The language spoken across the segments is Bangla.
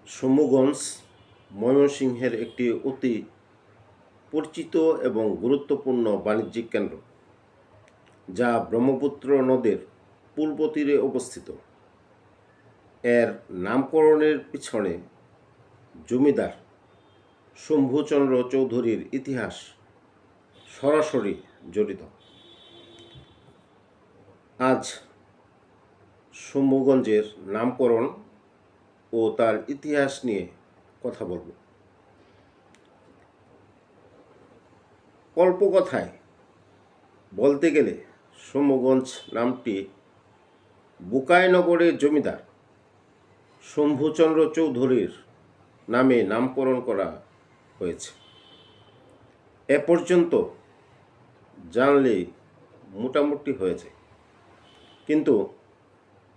শম্ভুগঞ্জ ময়মনসিংহের একটি অতি পরিচিত এবং গুরুত্বপূর্ণ বাণিজ্যিক কেন্দ্র, যা ব্রহ্মপুত্র নদের পূর্ব তীরে অবস্থিত। এর নামকরণের পিছনে জমিদার শম্ভুচন্দ্র চৌধুরীর ইতিহাস সরাসরি জড়িত। আজ শম্ভুগঞ্জের নামকরণ ও তার ইতিহাস নিয়ে কথা বলব। কল্পকথায় বলতে গেলে শম্ভুগঞ্জ নামটি বুকাইনগরের জমিদার শম্ভুচন্দ্র চৌধুরীর নামে নামকরণ করা হয়েছে। এ পর্যন্ত জানলেই মোটামুটি হয়েছে, কিন্তু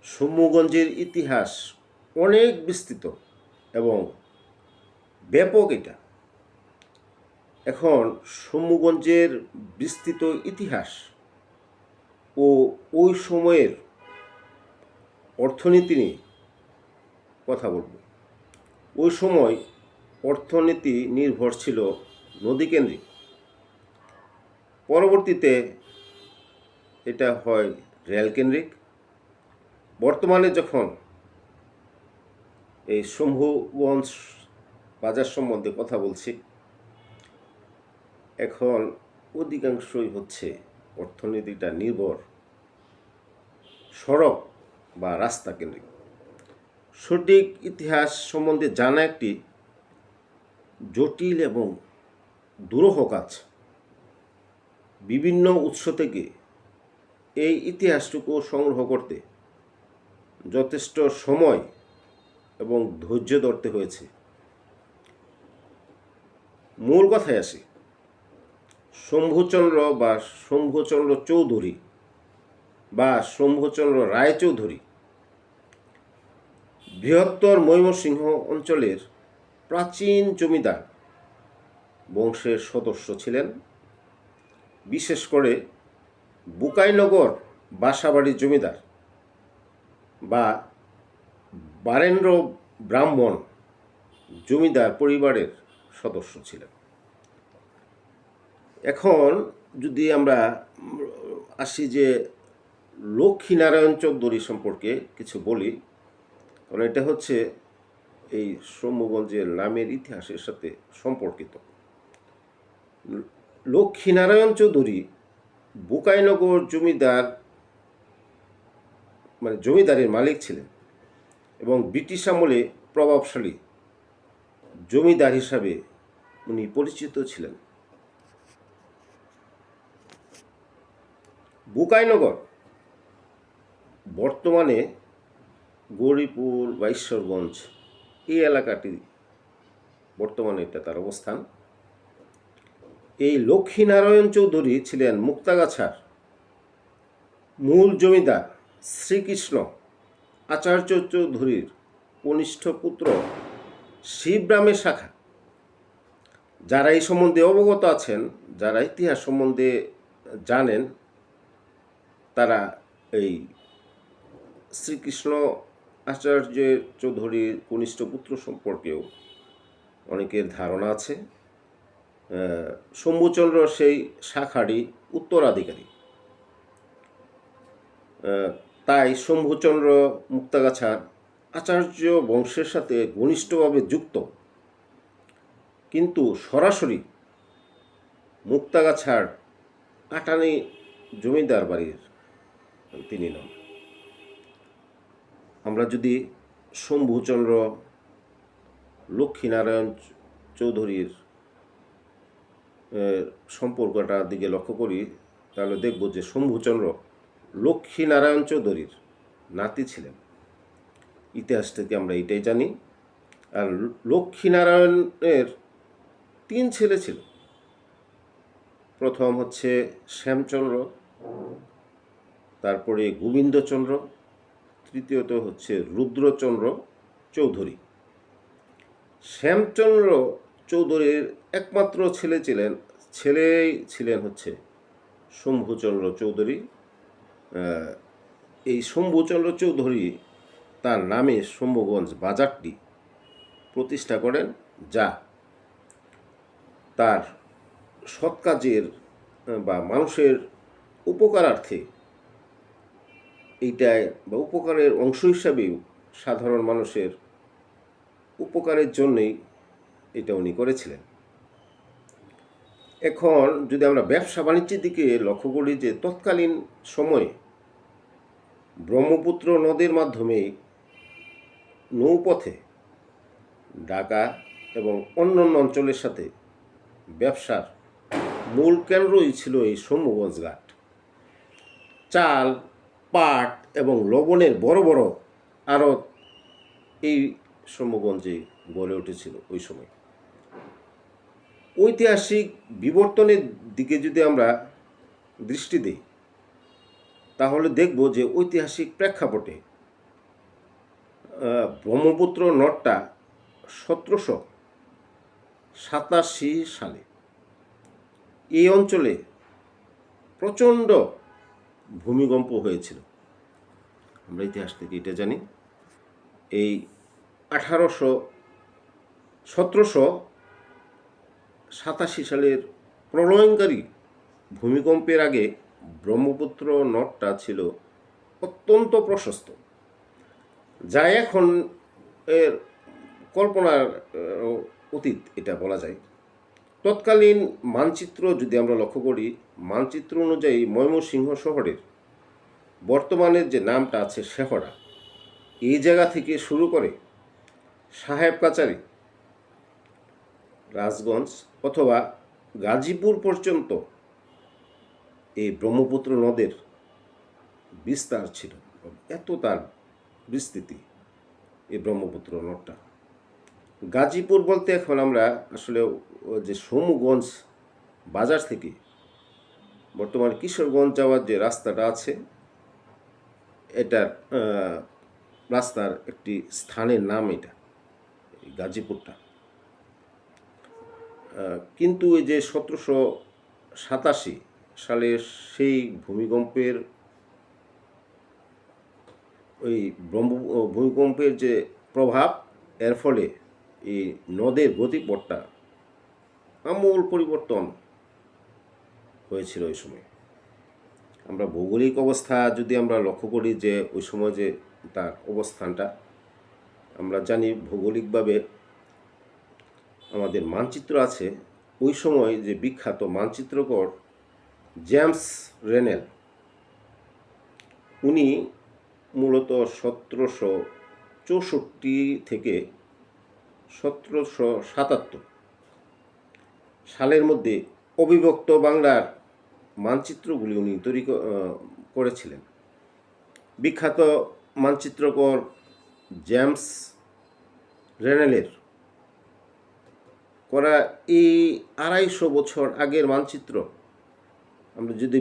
শম্ভুগঞ্জের ইতিহাস অনেক বিস্তৃত এবং ব্যাপক। এখন শম্ভুগঞ্জের বিস্তৃত ইতিহাস ও ওই সময়ের অর্থনীতি নিয়ে কথা বলব। ওই সময় অর্থনীতি নির্ভর ছিল নদীকেন্দ্রিক। পরবর্তীতে এটা হয় রেলকেন্দ্রিক। বর্তমানে যখন এই শম্ভুগঞ্জ বাজার সম্বন্ধে কথা বলছি, এখন অধিকাংশই হচ্ছে অর্থনীতিটা নির্ভর সড়ক বা রাস্তা কেন্দ্রিক। সঠিক ইতিহাস সম্বন্ধে জানা একটি জটিল এবং দুরূহ কাজ। বিভিন্ন উৎস থেকে এই ইতিহাসটুকু সংগ্রহ করতে যথেষ্ট সময় এবং ধৈর্য ধরতে হয়েছে। মূল কথায় আসি। শম্ভুচন্দ্র চৌধুরী বা শম্ভুচন্দ্র রায়চৌধুরী বৃহত্তর ময়মনসিংহ অঞ্চলের প্রাচীন জমিদার বংশের সদস্য ছিলেন। বিশেষ করে বুকাইনগর বাসাবাড়ির জমিদার বা বারেন্দ্র ব্রাহ্মণ জমিদার পরিবারের সদস্য ছিলেন। এখন যদি আমরা আসি যে লক্ষ্মীনারায়ণ চৌধুরী সম্পর্কে কিছু বলি, কারণ এটা হচ্ছে এই শম্ভুগঞ্জের নামের ইতিহাসের সাথে সম্পর্কিত। লক্ষ্মীনারায়ণ চৌধুরী বুকাইনগর জমিদারের মালিক ছিলেন এবং ব্রিটিশ আমলে প্রভাবশালী জমিদার হিসাবে উনি পরিচিত ছিলেন। বুকাইনগর বর্তমানে গৌরীপুর বা ঈশ্বরগঞ্জ এই এলাকাটি বর্তমানে এটা তার অবস্থান। এই লক্ষ্মীনারায়ণ চৌধুরী ছিলেন মুক্তাগাছার মূল জমিদার শ্রীকৃষ্ণ আচার্য চৌধুরীর কনিষ্ঠ পুত্র শিবরামের শাখা। যারা এই সম্বন্ধে অবগত আছেন, যারা ইতিহাস সম্বন্ধে জানেন, তারা এই শ্রীকৃষ্ণ আচার্য চৌধুরীর কনিষ্ঠ পুত্র সম্পর্কেও অনেকের ধারণা আছে। শম্ভুচন্দ্র সেই শাখারই উত্তরাধিকারী। তাই শম্ভুচন্দ্র মুক্তাগাছার আচার্য বংশের সাথে ঘনিষ্ঠভাবে যুক্ত, কিন্তু সরাসরি মুক্তাগাছার কাটানি জমিদার বাড়ির তিনি নন। আমরা যদি শম্ভুচন্দ্র লক্ষ্মীনারায়ণ চৌধুরীর সম্পর্কটার দিকে লক্ষ্য করি, তাহলে দেখব যে শম্ভুচন্দ্র লক্ষ্মীনারায়ণ চৌধুরীর নাতি ছিলেন। ইতিহাস থেকে আমরা এটাই জানি। আর লক্ষ্মীনারায়ণের 3 ছেলে ছিল। প্রথম হচ্ছে শ্যামচন্দ্র, তারপরে গোবিন্দচন্দ্র, তৃতীয়ত হচ্ছে রুদ্রচন্দ্র চৌধুরী। শ্যামচন্দ্র চৌধুরীর একমাত্র ছেলেই ছিলেন হচ্ছে শম্ভুচন্দ্র চৌধুরী। এই শম্ভুচন্দ্র চৌধুরী তার নামে শম্ভুগঞ্জ বাজারটি প্রতিষ্ঠা করেন, যা তার সৎ কাজের বা মানুষের উপকারার্থে এইটায় বা উপকারের অংশ হিসাবেও সাধারণ মানুষের উপকারের জন্যই এটা উনি করেছিলেন। এখন যদি আমরা ব্যবসা বাণিজ্যের দিকে লক্ষ্য করি, যে তৎকালীন সময়ে ব্রহ্মপুত্র নদের মাধ্যমে নৌপথে ঢাকা এবং অন্যান্য অঞ্চলের সাথে ব্যবসার মূল কেন্দ্রই ছিল এই শম্ভুগঞ্জ ঘাট। চাল, পাট এবং লবণের বড় বড় আড়ত এই শম্ভুগঞ্জে গড়ে উঠেছিল ওই সময়। ঐতিহাসিক বিবর্তনের দিকে যদি আমরা দৃষ্টি দিই, তাহলে দেখব যে ঐতিহাসিক প্রেক্ষাপটে ব্রহ্মপুত্র নদটা 1787 সালে এই অঞ্চলে প্রচণ্ড ভূমিকম্প হয়েছিল। আমরা ইতিহাস থেকে এটা জানি। এই 1787 সালের প্রলয়ঙ্কারী ভূমিকম্পের আগে ব্রহ্মপুত্র নদটা ছিল অত্যন্ত প্রশস্ত, যা এখন এর কল্পনার অতীত এটা বলা যায়। তৎকালীন মানচিত্র যদি আমরা লক্ষ্য করি, মানচিত্র অনুযায়ী ময়মনসিংহ শহরের বর্তমানের যে নামটা আছে শেহরা, এই জায়গা থেকে শুরু করে সাহেব কাচারি, রাজগঞ্জ অথবা গাজীপুর পর্যন্ত এই ব্রহ্মপুত্র নদের বিস্তার ছিল। এত তার বিস্তৃতি এই ব্রহ্মপুত্র নদটা। গাজীপুর বলতে এখন আমরা আসলে যে শম্ভুগঞ্জ বাজার থেকে বর্তমান কিশোরগঞ্জ যাওয়ার যে রাস্তাটা আছে, এটার রাস্তার একটি স্থানের নাম এটা, গাজীপুরটা। কিন্তু এই যে 1787 সালের সেই ভূমিকম্পের ভূমিকম্পের যে প্রভাব, এর ফলে এই নদের গতিপথটা আমূল পরিবর্তন হয়েছিল ওই সময়। আমরা ভৌগোলিক অবস্থা যদি আমরা লক্ষ্য করি, যে ওই সময় যে তার অবস্থানটা আমরা জানি, ভৌগোলিকভাবে আমাদের মানচিত্র আছে। ওই সময় যে বিখ্যাত মানচিত্রকর জেমস রেনেল, উনি মূলত 1764 থেকে 1777 সালের মধ্যে অবিভক্ত বাংলার মানচিত্রগুলি উনি তৈরি করেছিলেন। বিখ্যাত মানচিত্রকর জেমস রেনেলের করা এই 250 বছর আগের মানচিত্র আমরা যদি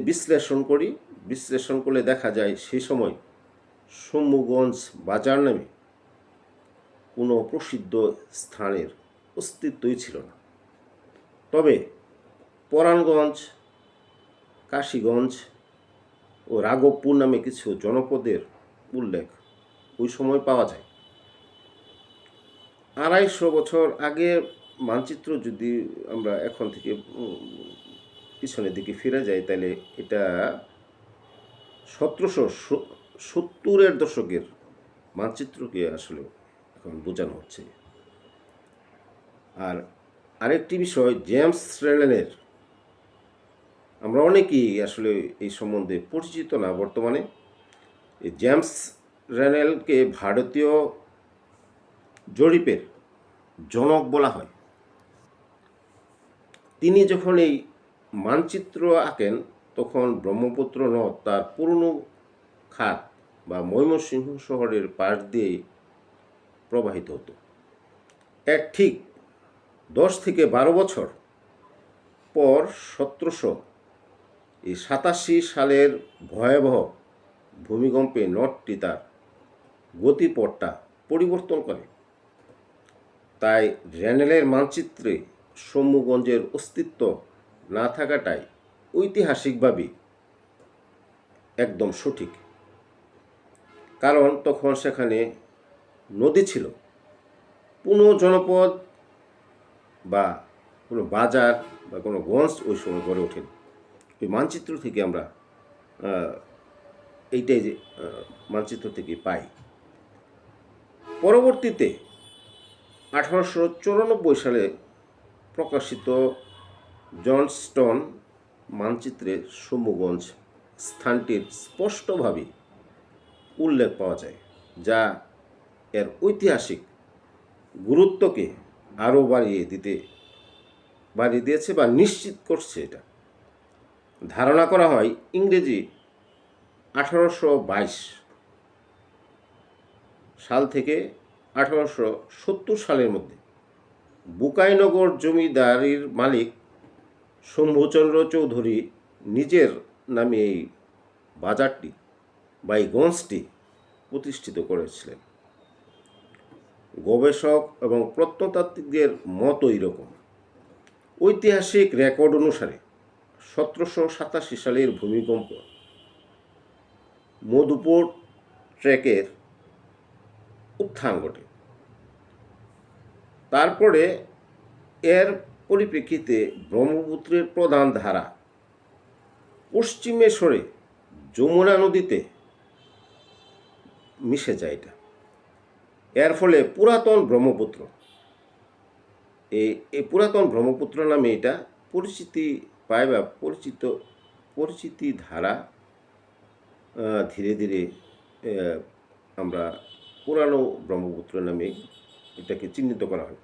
বিশ্লেষণ করলে দেখা যায় সেই সময় শম্ভুগঞ্জ বাজার নামে কোনো প্রসিদ্ধ স্থানের অস্তিত্বই ছিল না। তবে পরাণগঞ্জ, কাশীগঞ্জ ও রাঘবপুর নামে কিছু জনপদের উল্লেখ ওই সময় পাওয়া যায়। 250 বছর আগের মানচিত্র যদি আমরা এখন থেকে পিছনের দিকে ফিরে যাই, তাহলে এটা 1770-এর দশকের মানচিত্রকে আসলে এখন বোঝানো হচ্ছে। আর আরেকটি বিষয়, জেমস রেনেলের আমরা অনেকেই আসলে এই সম্বন্ধে পরিচিত না বর্তমানে। এই জেমস রেনেলকে ভারতীয় জরিপের জনক বলা হয়। তিনি যখন এই মানচিত্র আঁকেন, তখন ব্রহ্মপুত্র নদ তার পুরনো খাত বা ময়মনসিংহ শহরের পাশ দিয়ে প্রবাহিত হতো। এর ঠিক 10 থেকে 12 বছর পর 1787 সালের ভয়াবহ ভূমিকম্পে নদটি তার গতিপথটা পরিবর্তন করে। তাই রেনেলের মানচিত্রে শম্ভুগঞ্জের অস্তিত্ব না থাকাটাই ঐতিহাসিকভাবে একদম সঠিক, কারণ তখন সেখানে নদী ছিল, কোনো জনপদ বা কোনো বাজার বা কোনো গঞ্জ ওই সময় গড়ে ওঠেনি। ওই মানচিত্র থেকে আমরা এইটাই যে মানচিত্র থেকে পাই। পরবর্তীতে 1894 সালে প্রকাশিত জনস্টন মানচিত্রে শম্ভুগঞ্জ স্থানটির স্পষ্টভাবে উল্লেখ পাওয়া যায়, যা এর ঐতিহাসিক গুরুত্বকে আরও বাড়িয়ে দিয়েছে বা নিশ্চিত করছে। এটা ধারণা করা হয় ইংরেজি 1822 সাল থেকে 1870 সালের মধ্যে বুকাইনগর জমিদারির মালিক শম্ভুচন্দ্র চৌধুরী নিজের নামে এই বাজারটি বা এই গঞ্জটি প্রতিষ্ঠিত করেছিলেন। গবেষক এবং প্রত্নতাত্ত্বিকদের মত ওই রকম। ঐতিহাসিক রেকর্ড অনুসারে 1787 সালের ভূমিকম্প মধুপুর ট্র্যাকের উত্থান ঘটে। তারপরে এর পরিপ্রেক্ষিতে ব্রহ্মপুত্রের প্রধান ধারা পশ্চিমে সরে যমুনা নদীতে মিশে যায়। এটা এর ফলে পুরাতন ব্রহ্মপুত্র, এই পুরাতন ব্রহ্মপুত্র নামে এটা পরিচিতি পায় বা পরিচিতি ধারা ধীরে ধীরে আমরা পুরানো ব্রহ্মপুত্র নামে এটাকে চিহ্নিত করা হয়।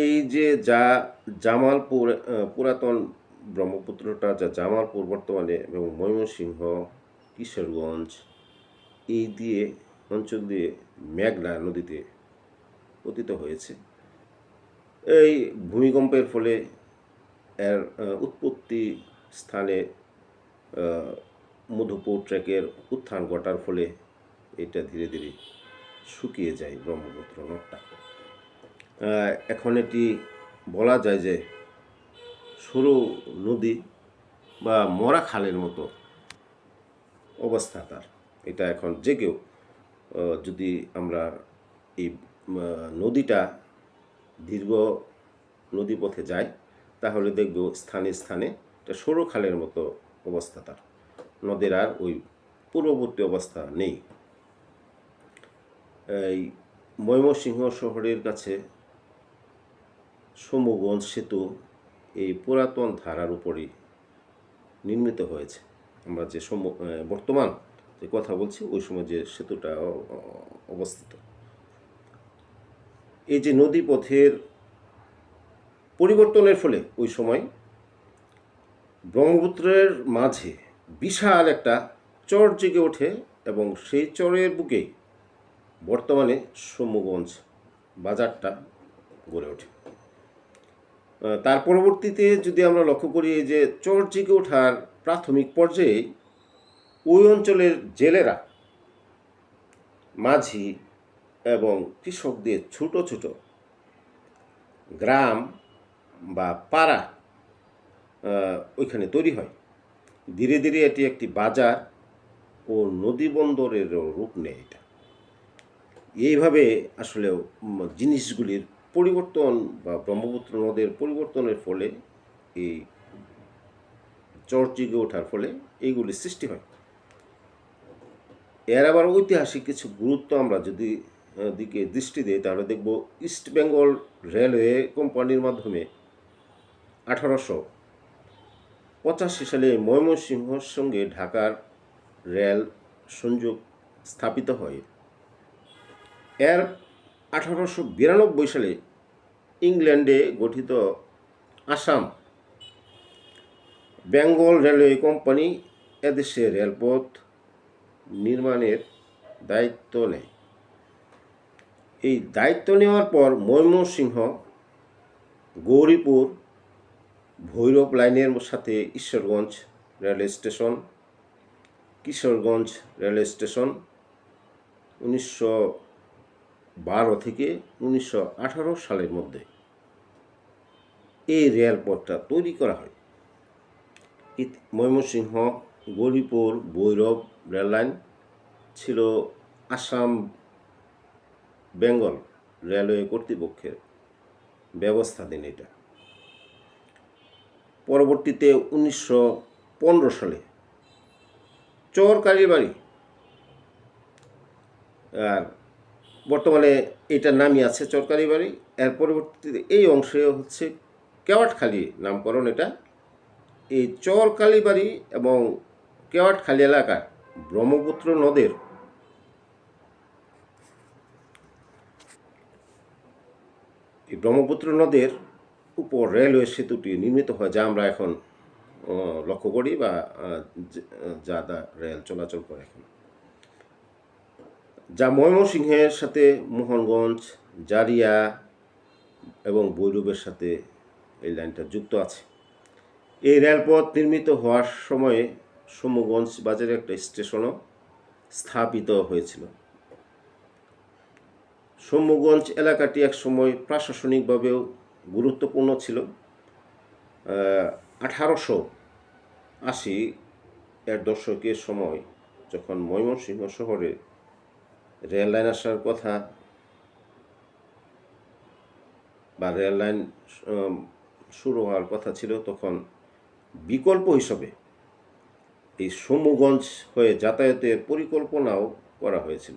এই যে জামালপুর পুরাতন ব্রহ্মপুত্রটা যা জামালপুর বর্তমানে এবং ময়মনসিংহ, কিশোরগঞ্জ এই অঞ্চল দিয়ে মেঘনা নদীতে পতিত হয়েছে। এই ভূমিকম্পের ফলে এর উৎপত্তি স্থানে মধুপুর ট্র্যাকের উত্থান ঘটার ফলে এটা ধীরে ধীরে শুকিয়ে যায় ব্রহ্মপুত্র নদটা। এখন এটি বলা যায় যে সরু নদী বা মরা খালের মতো অবস্থা তার। এটা এখন যে কেউ যদি আমরা এই নদীটা দীর্ঘ নদীপথে যাই তাহলে দেখব স্থানে স্থানে এটা সরু খালের মতো অবস্থা তার। নদীর আর ওই পূর্ববর্তী অবস্থা নেই। এই ময়মনসিংহ শহরের কাছে শম্ভুগঞ্জ সেতু এই পুরাতন ধারার উপরই নির্মিত হয়েছে। আমরা যে বর্তমান যে কথা বলছি ওই সময় যে সেতুটা অবস্থিত। এই যে নদীপথের পরিবর্তনের ফলে ওই সময় ব্রহ্মপুত্রের মাঝে বিশাল একটা চর জেগে ওঠে এবং সেই চরের বুকে বর্তমানে শম্ভুগঞ্জ বাজারটা গড়ে ওঠে। তার পরবর্তীতে যদি আমরা লক্ষ্য করি যে চর জেগে ওঠার প্রাথমিক পর্যায়ে ওই অঞ্চলের জেলেরা, মাঝি এবং কৃষকদের ছোট ছোট গ্রাম বা পাড়া ওইখানে তৈরি হয়। ধীরে ধীরে এটি একটি বাজার ও নদী বন্দরের রূপ নেয়। এটা এইভাবে আসলে জিনিসগুলির পরিবর্তন বা ব্রহ্মপুত্র নদের পরিবর্তনের ফলে এই চর জেগে ওঠার ফলে এইগুলির সৃষ্টি হয়। এর আবার ঐতিহাসিক কিছু গুরুত্ব আমরা যদি দিকে দৃষ্টি দিই তাহলে দেখব ইস্ট বেঙ্গল রেলওয়ে কোম্পানির মাধ্যমে 1885 সালে ময়মনসিংহের সঙ্গে ঢাকার রেল সংযোগ স্থাপিত হয়। এর 1892 সালে ইংল্যান্ডে গঠিত আসাম বেঙ্গল রেলওয়ে কোম্পানি এদেশে রেলপথ নির্মাণের দায়িত্ব নেয়। এই দায়িত্ব নেওয়ার পর ময়মনসিংহ, গৌরীপুর, ভৈরব লাইনের সাথে Ishwarganj railway station, Kishoreganj railway station 1912 থেকে 1918 সালের মধ্যে এই রেলপথটা তৈরি করা হয়। ময়মনসিংহ, গৌরীপুর, ভৈরব রেললাইন ছিল আসাম বেঙ্গল রেলওয়ে কর্তৃপক্ষের ব্যবস্থাধীন এটা। পরবর্তীতে 1915 সালে চর কালীবাড়ি, আর বর্তমানে এটার নামই আছে চর কালীবাড়ি। এর পরবর্তীতে এই অংশে হচ্ছে কেওয়াটখালী নামকরণ। এটা এই চর কালীবাড়ি এবং কেওয়াটখালী এলাকার ব্রহ্মপুত্র নদের উপর রেলওয়ে সেতুটি নির্মিত হয়, যা আমরা এখন লক্ষ্য করি বা যা রেল চলাচল করে এখন, যা ময়মনসিংহের সাথে মোহনগঞ্জ, জারিয়া এবং ভৈরবের সাথে এই লাইনটা যুক্ত আছে। এই রেলপথ নির্মিত হওয়ার সময়ে সমগঞ্জ বাজারে একটা স্টেশনও স্থাপিত হয়েছিল। সমগঞ্জ এলাকাটি একসময় প্রশাসনিকভাবেও গুরুত্বপূর্ণ ছিল। 1880 এর দশকের সময় যখন ময়মনসিংহ শহরে রেল লাইন আসার কথা বা রেল লাইন শুরু হওয়ার কথা ছিল, তখন বিকল্প হিসাবে এই সমগঞ্জ হয়ে যাতায়াতের পরিকল্পনাও করা হয়েছিল।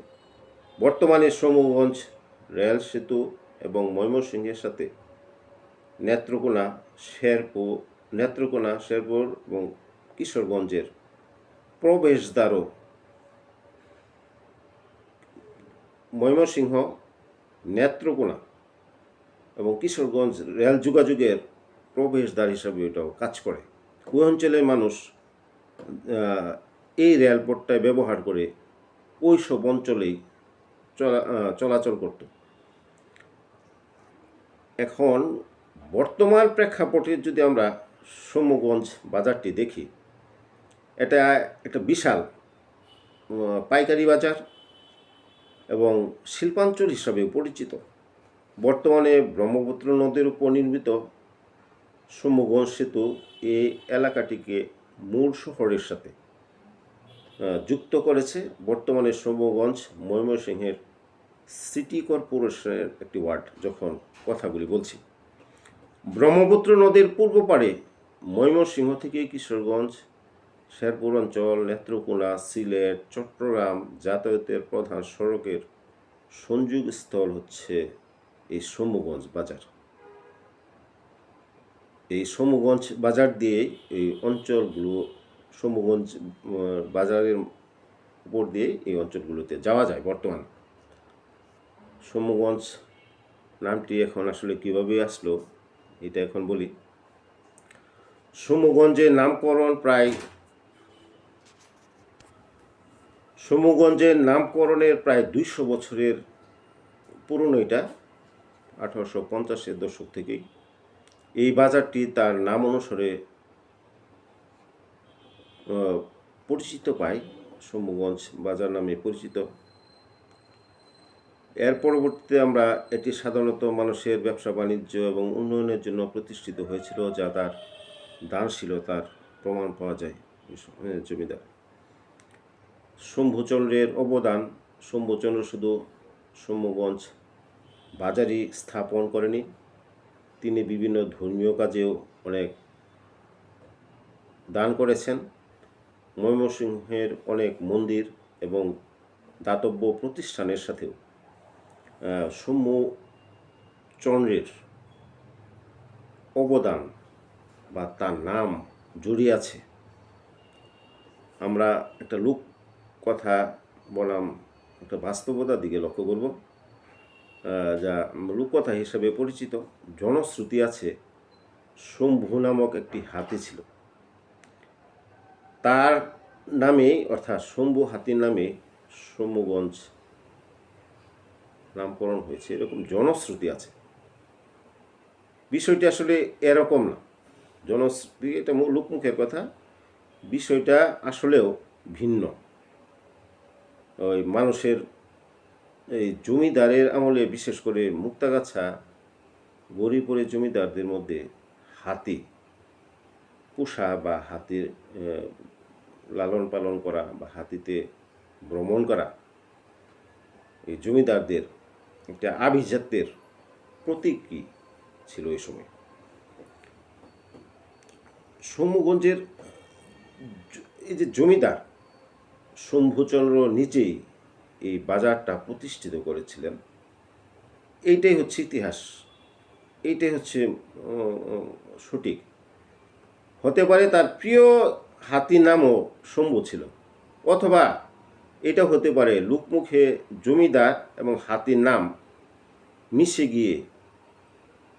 বর্তমানে সমগঞ্জ রেল সেতু এবং ময়মনসিংহের সাথে নেত্রকোনা, শেরপুর এবং কিশোরগঞ্জের প্রবেশদ্বারও ময়মনসিংহ, নেত্রকোনা এবং কিশোরগঞ্জ রেল যোগাযোগের প্রবেশদ্বার হিসাবে এটাও কাজ করে। ওই অঞ্চলের মানুষ এই রেলপথটায় ব্যবহার করে ওই সব অঞ্চলেই চলাচল করত। এখন বর্তমান প্রেক্ষাপটে যদি আমরা সমগঞ্জ বাজারটি দেখি, এটা একটা বিশাল পাইকারি বাজার এবং শিল্পাঞ্চল হিসাবে পরিচিত। বর্তমানে ব্রহ্মপুত্র নদীর উপর নির্মিত সমগঞ্জ সেতু এই এলাকাটিকে মূল শহরের সাথে যুক্ত করেছে। বর্তমানে সমগঞ্জ ময়মনসিংহের সিটি কর্পোরেশনের একটি ওয়ার্ড যখন কথাগুলি বলছি। ব্রহ্মপুত্র নদীর পূর্ব পাড়ে ময়মনসিংহ থেকে কিশোরগঞ্জ, শেরপুর অঞ্চল, নেত্রকোনা, সিলেট, চট্টগ্রাম যাতায়াতের প্রধান সড়কের সংযোগস্থল হচ্ছে এই সমগঞ্জ বাজার। এই সমগঞ্জ বাজার দিয়ে এই অঞ্চলগুলো, সমগঞ্জ বাজারের উপর দিয়ে এই অঞ্চলগুলোতে যাওয়া যায়। বর্তমানে সমগঞ্জ নামটি এখন আসলে কীভাবে আসলো এটা এখন বলি। সমগঞ্জের নামকরণের প্রায় 200 বছরের পুরনো এটা। 1850-এর দশক থেকেই এই বাজারটি তার নাম অনুসারে পরিচিত পায়, সমগঞ্জ বাজার নামে পরিচিত। এর পরবর্তীতে আমরা এটি সাধারণত মানুষের ব্যবসা বাণিজ্য এবং উন্নয়নের জন্য প্রতিষ্ঠিত হয়েছিল, যা তার দানশীলতার প্রমাণ পাওয়া যায়। জমিদার শম্ভুচন্দ্রের অবদান। শম্ভুচন্দ্র শুধু সমগঞ্জ বাজারই স্থাপন করেনি, তিনি বিভিন্ন ধর্মীয় কাজেও অনেক দান করেছেন। ময়মনসিংহের অনেক মন্দির এবং দাতব্য প্রতিষ্ঠানের সাথেও শম্ভুচন্দ্রের অবদান বা তার নাম জড়িয়ে আছে। আমরা একটা লোক কথা বনাম একটা বাস্তবতার দিকে লক্ষ্য করব, যা লোককথা হিসেবে পরিচিত। জনশ্রুতি আছে শম্ভু নামক একটি হাতি ছিল, তার নামে অর্থাৎ শম্ভু হাতির নামে সমগঞ্জ নামকরণ হয়েছে, এরকম জনশ্রুতি আছে। বিষয়টি আসলে এরকম না, জনশ্রুতি এটা লোকমুখের কথা, বিষয়টা আসলেও ভিন্ন। ওই মানুষের এই জমিদারের আমলে, বিশেষ করে মুক্তাগাছা গরিপুরে জমিদারদের মধ্যে হাতি পোষা বা হাতির লালন পালন করা বা হাতিতে ভ্রমণ করা এই জমিদারদের একটা আভিজাত্যের প্রতীকই ছিল ওই সময়। শম্ভুগঞ্জের এই যে জমিদার শম্ভুচন্দ্র নিজেই এই বাজারটা প্রতিষ্ঠিত করেছিলেন, এইটাই হচ্ছে ইতিহাস, এইটাই হচ্ছে সঠিক। হতে পারে তার প্রিয় হাতির নামও শম্ভু ছিল, অথবা এটা হতে পারে লোকমুখে জমিদার এবং হাতির নাম মিশে গিয়ে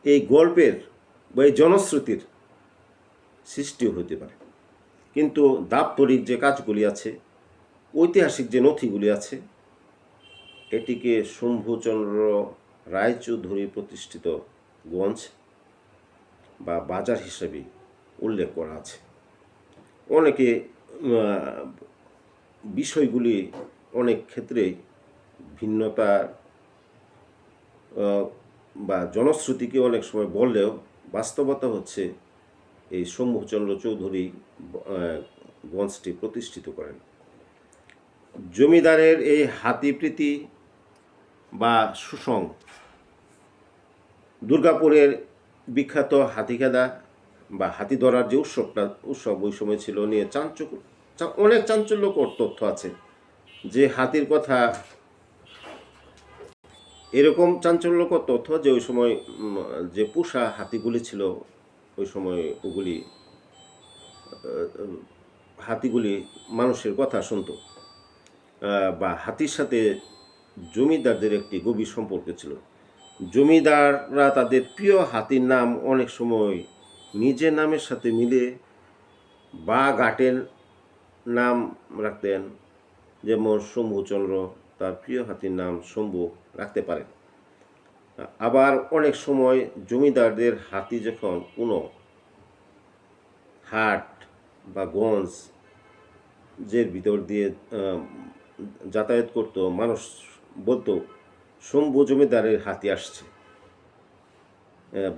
এই গল্পের বা এই জনশ্রুতির সৃষ্টিও হতে পারে। কিন্তু দাপ্তরিক যে কাজগুলি আছে, ঐতিহাসিক যে নথিগুলি আছে, এটিকে শম্ভুচন্দ্র রায়চৌধুরী প্রতিষ্ঠিত গঞ্জ বা বাজার হিসেবে উল্লেখ করা আছে। অনেকে বিষয়গুলি অনেক ক্ষেত্রে ভিন্নতার বা জনশ্রুতিকে অনেক সময় বললেও বাস্তবতা হচ্ছে এই শম্ভুচন্দ্র চৌধুরী গঞ্জটি প্রতিষ্ঠিত করেন। জমিদারের এই হাতিপ্রীতি বা সুসং, দুর্গাপুরের বিখ্যাত হাতিখেদা বা হাতি ধরার যে উৎসব ওই সময় ছিল নিয়ে অনেক চাঞ্চল্যকর তথ্য আছে। যে হাতির কথা, এরকম চাঞ্চল্যকর তথ্য যে ওই সময় যে পোষা হাতিগুলি ছিল, ওই সময় ওগুলি হাতিগুলি মানুষের কথা শুনত, বা হাতির সাথে জমিদারদের একটি গভীর সম্পর্ক ছিল। জমিদাররা তাদের প্রিয় হাতির নাম অনেক সময় নিজের নামের সাথে মিলে বা ঘাটের নাম রাখতেন। যেমন শম্ভুচন্দ্র তার প্রিয় হাতির নাম শম্ভু রাখতে পারেন। আবার অনেক সময় জমিদারদের হাতি যখন কোনো হাট বা গঞ্জের ভিতর দিয়ে যাতায়াত করতো, মানুষ বলতো শম্ভু জমিদারের হাতি আসছে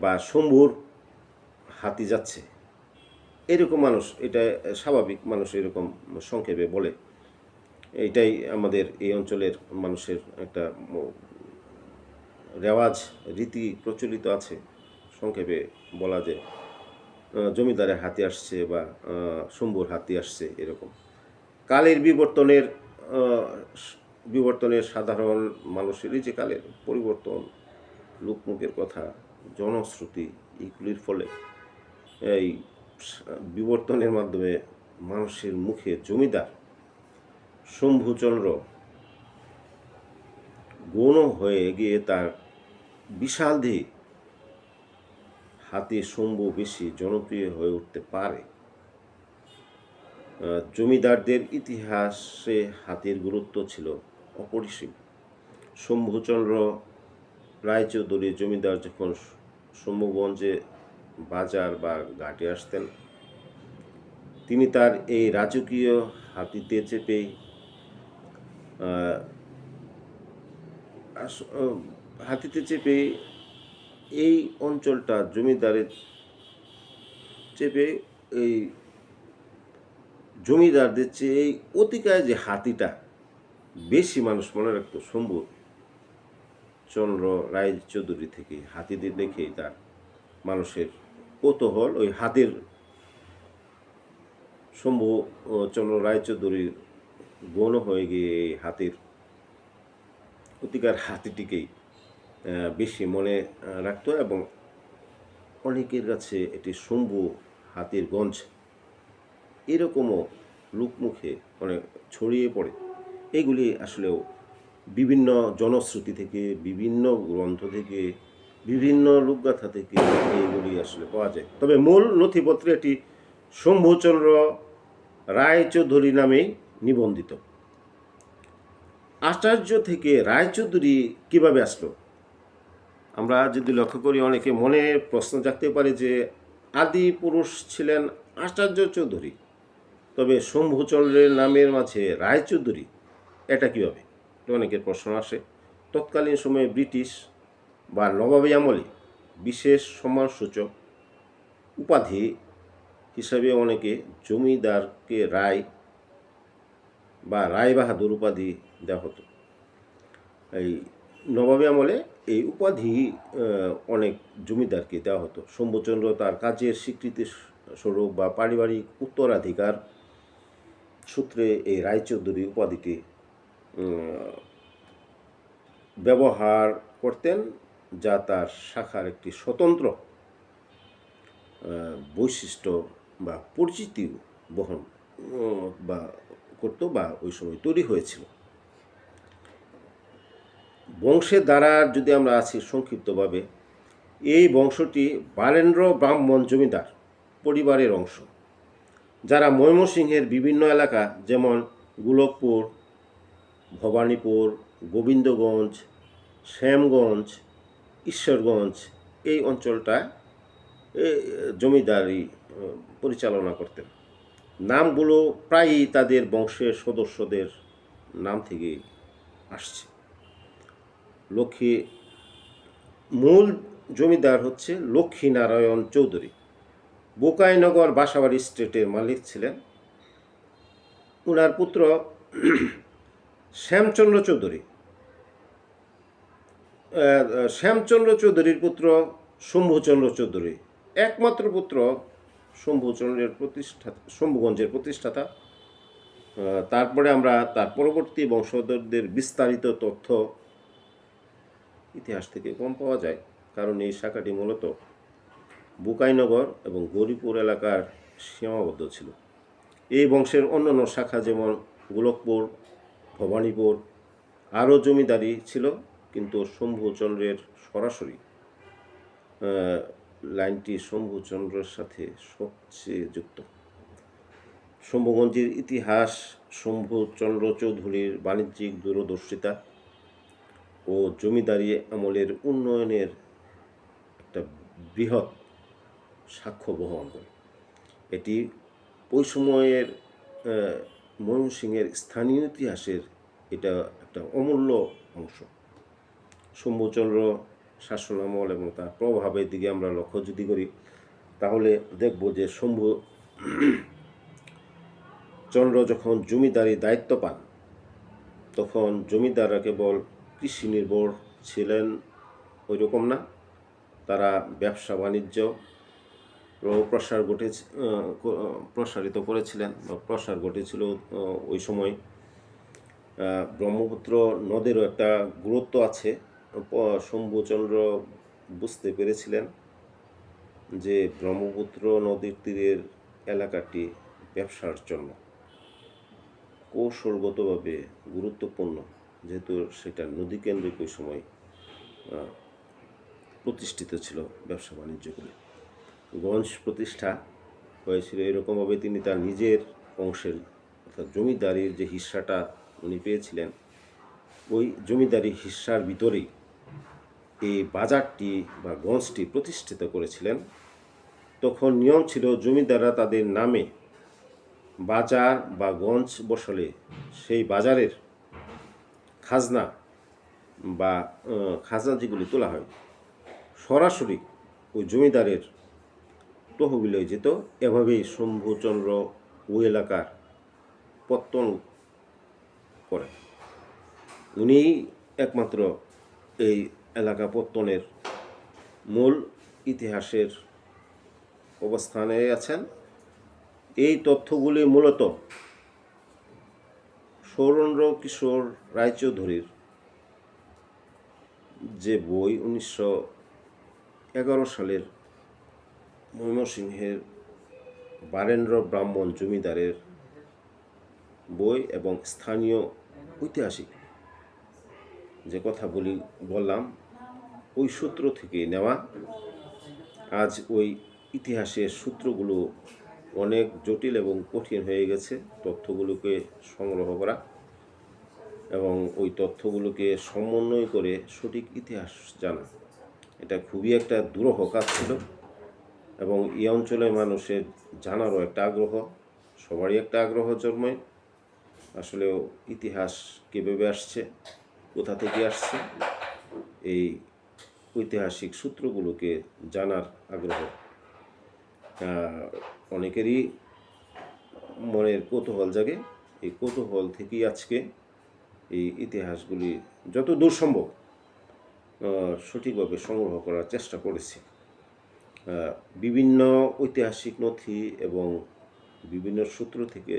বা শম্ভুর হাতি যাচ্ছে। এরকম মানুষ, এটা স্বাভাবিক, মানুষ এরকম সংক্ষেপে বলে। এইটাই আমাদের এই অঞ্চলের মানুষের একটা রেওয়াজ, রীতি প্রচলিত আছে। সংক্ষেপে বলা যে জমিদারের হাতি আসছে বা শম্ভুর হাতি আসছে, এরকম। কালের বিবর্তনের সাধারণ মানুষের এই যে কালের পরিবর্তন, লোকমুখের কথা, জনশ্রুতি, এগুলির ফলে এই বিবর্তনের মাধ্যমে মানুষের মুখে জমিদার শম্ভুচন্দ্র গৌণ হয়ে গিয়ে তার বিশাল দেহে হাতি শম্ভু বেশি জনপ্রিয় হয়ে উঠতে পারে। জমিদারদের ইতিহাসে হাতির গুরুত্ব ছিল অপরিসীম। শম্ভুচন্দ্র রায়চৌধুরী জমিদার যখন শম্ভুগঞ্জে বাজার বা ঘাটে আসতেন, তিনি তার এই রাজকীয় হাতিতে চেপে এই অঞ্চলটা জমিদারের চেপে এই জমিদারদের চেয়ে এই অতিকায় যে হাতিটা বেশি মানুষ মনে রাখত শম্ভুচন্দ্র রায়চৌধুরী থেকে। হাতিদের দেখেই তার মানুষের কৌতূহল ওই হাতির শম্ভুচন্দ্র রায়চৌধুরীর গৌণ হয়ে গিয়ে এই হাতির অতিকার হাতিটিকেই বেশি মনে রাখত, এবং অনেকের কাছে এটি শম্ভু হাতির গঞ্জ এরকমও লোকমুখে অনেক ছড়িয়ে পড়ে। এগুলি আসলেও বিভিন্ন জনশ্রুতি থেকে, বিভিন্ন গ্রন্থ থেকে, বিভিন্ন লোকগাথা থেকে এইগুলি আসলে পাওয়া যায়। তবে মূল নথিপত্রে এটি শম্ভুচন্দ্র রায়চৌধুরী নামেই নিবন্ধিত। আচার্য থেকে রায়চৌধুরী কিভাবে আসলো? আমরা যদি লক্ষ্য করি, অনেকে মনে প্রশ্ন জাগতে পারে যে আদি পুরুষ ছিলেন আচার্য চৌধুরী, তবে শম্ভুচন্দ্রের নামের মাঝে রায়চৌধুরী, এটা কীভাবে? অনেকের প্রশ্ন আসে। তৎকালীন সময়ে ব্রিটিশ বা নবাবী আমলে বিশেষ সম্মানসূচক উপাধি হিসাবে অনেকে জমিদারকে রায় বা রায় বাহাদুর উপাধি দেওয়া হতো। এই নবাবী আমলে এই উপাধি অনেক জমিদারকে দেওয়া হতো। শম্ভুচন্দ্র তার কাজের স্বীকৃতি স্বরূপ বা পারিবারিক উত্তরাধিকার সূত্রে এই রায়চৌধুরী উপাধিটি ব্যবহার করতেন, যা তার শাখার একটি স্বতন্ত্র বৈশিষ্ট্য বা পরিচিতি বহন বা করত বা ওই সময় তৈরি হয়েছিল। বংশের দ্বারা যদি আমরা আছি সংক্ষিপ্তভাবে, এই বংশটি বারেন্দ্র ব্রাহ্মণ জমিদার পরিবারের অংশ, যারা ময়মনসিংহের বিভিন্ন এলাকা যেমন গোলকপুর, ভবানীপুর, গোবিন্দগঞ্জ, শ্যামগঞ্জ, ঈশ্বরগঞ্জ এই অঞ্চলটায় জমিদারি পরিচালনা করতেন। নামগুলো প্রায়ই তাদের বংশের সদস্যদের নাম থেকে আসছে। মূল জমিদার হচ্ছে লক্ষ্মীনারায়ণ চৌধুরী, বোকাইনগর বাসাবাড়ি স্টেটের মালিক ছিলেন। উনার পুত্র শ্যামচন্দ্র চৌধুরী, শ্যামচন্দ্র চৌধুরীর পুত্র শম্ভুচন্দ্র চৌধুরী, একমাত্র পুত্র শম্ভুগঞ্জের প্রতিষ্ঠাতা। তারপরে আমরা তার পরবর্তী বংশধরদের বিস্তারিত তথ্য ইতিহাস থেকে কম পাওয়া যায়, কারণ এই শাখাটি মূলত বুকাইনগর এবং গৌরীপুর এলাকার সীমাবদ্ধ ছিল। এই বংশের অন্যান্য শাখা যেমন গোলকপুর, ভবানীপুর আরও জমিদারি ছিল, কিন্তু শম্ভুচন্দ্রের সরাসরি লাইনটি শম্ভুচন্দ্রের সাথে সবচেয়ে যুক্ত। শম্ভুগঞ্জের ইতিহাস শম্ভুচন্দ্র চৌধুরীর বাণিজ্যিক দূরদর্শিতা ও জমিদারি আমলের উন্নয়নের একটা বৃহৎ সাক্ষ্য বহন করে। এটি ওই সময়ের ময়মনসিংহের স্থানীয় ইতিহাসের এটা একটা অমূল্য অংশ। শম্ভুচন্দ্র শাসনামল এবং তার প্রভাবের দিকে আমরা লক্ষ্য যদি করি, তাহলে দেখব যে শম্ভুচন্দ্র যখন জমিদারি দায়িত্ব পান, তখন জমিদাররা কেবল কৃষি নির্ভর ছিলেন ওই রকম না, তারা ব্যবসা বাণিজ্য প্রসারিত করেছিলেন বা প্রসার ঘটেছিল ওই সময়। ব্রহ্মপুত্র নদেরও একটা গুরুত্ব আছে। শম্ভুচন্দ্র বুঝতে পেরেছিলেন যে ব্রহ্মপুত্র নদীর তীরের এলাকাটি ব্যবসার জন্য কৌশলগতভাবে গুরুত্বপূর্ণ, যেহেতু সেটা নদীকেন্দ্রিক ওই সময় প্রতিষ্ঠিত ছিল ব্যবসা বাণিজ্যগুলি। গঞ্জ প্রতিষ্ঠা হয়েছিল এরকমভাবে তিনি তার নিজের অংশের অর্থাৎ জমিদারির যে হিস্সাটা উনি পেয়েছিলেন, ওই জমিদারি হিস্সার ভিতরেই এই বাজারটি বা গঞ্জটি প্রতিষ্ঠিত করেছিলেন। তখন নিয়ম ছিল জমিদাররা তাদের নামে বাজার বা গঞ্জ বসালে সেই বাজারের খাজনা বা খাজনা যেগুলি তোলা হয় সরাসরি ওই জমিদারের তহবিলে যেত। এভাবেই শম্ভুচন্দ্র ওই এলাকার পত্তন করেন। উনি একমাত্র এই এলাকা পত্তনের মূল ইতিহাসের অবস্থানে আছেন। এই তথ্যগুলি মূলত সৌরেন্দ্র কিশোর রায়চৌধুরীর যে বই 1911 সালের ময়মনসিংহের বারেন্দ্র ব্রাহ্মণ জমিদারের বই এবং স্থানীয় ঐতিহাসিক যে কথা বললাম ওই সূত্র থেকে নেওয়া। আজ ওই ইতিহাসের সূত্রগুলো অনেক জটিল এবং কঠিন হয়ে গেছে তথ্যগুলোকে সংগ্রহ করা এবং ওই তথ্যগুলোকে সমন্বয় করে সঠিক ইতিহাস জানা। এটা খুবই একটা দুরূহ কাজ ছিল এবং এই অঞ্চলের মানুষের জানারও একটা আগ্রহ, সবারই একটা আগ্রহ জন্মায়। আসলেও ইতিহাস কীভাবে আসছে, কোথা থেকে আসছে, এই ঐতিহাসিক সূত্রগুলোকে জানার আগ্রহ অনেকেরই মনের কৌতূহল জাগে। এই কৌতূহল থেকেই আজকে এই ইতিহাসগুলি যত দূর সম্ভব সঠিকভাবে সংগ্রহ করার চেষ্টা করেছি। বিভিন্ন ঐতিহাসিক নথি এবং বিভিন্ন সূত্র থেকে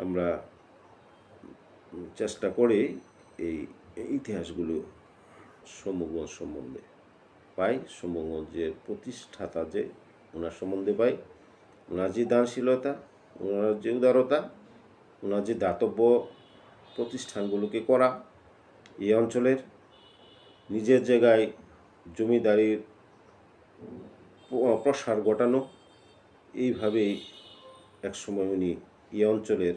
আমরা চেষ্টা করে এই ইতিহাসগুলো শম্ভুগঞ্জ সম্বন্ধে পাই। শম্ভুগঞ্জের প্রতিষ্ঠাতা যে ওনার সম্বন্ধে পাই, ওনার যে দানশীলতা, ওনার যে উদারতা, ওনার যে দাতব্য প্রতিষ্ঠানগুলোকে করা, এই অঞ্চলের নিজের জায়গায় জমিদারির প্রসার ঘটানো, এইভাবেই একসময় উনি এই অঞ্চলের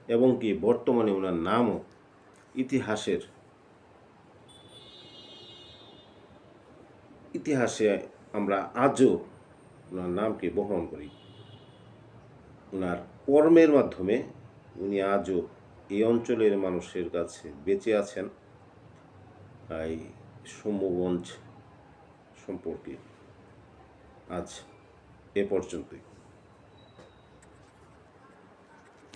এবং কি বর্তমানে ওনার নামও ইতিহাসে আমরা আজও ওনার নামকে বহন করি। ওনার কর্মের মাধ্যমে উনি আজও এই অঞ্চলের মানুষের কাছে বেঁচে আছেন। এই শম্ভুগঞ্জ সম্পর্কে আজ এ পর্যন্তই।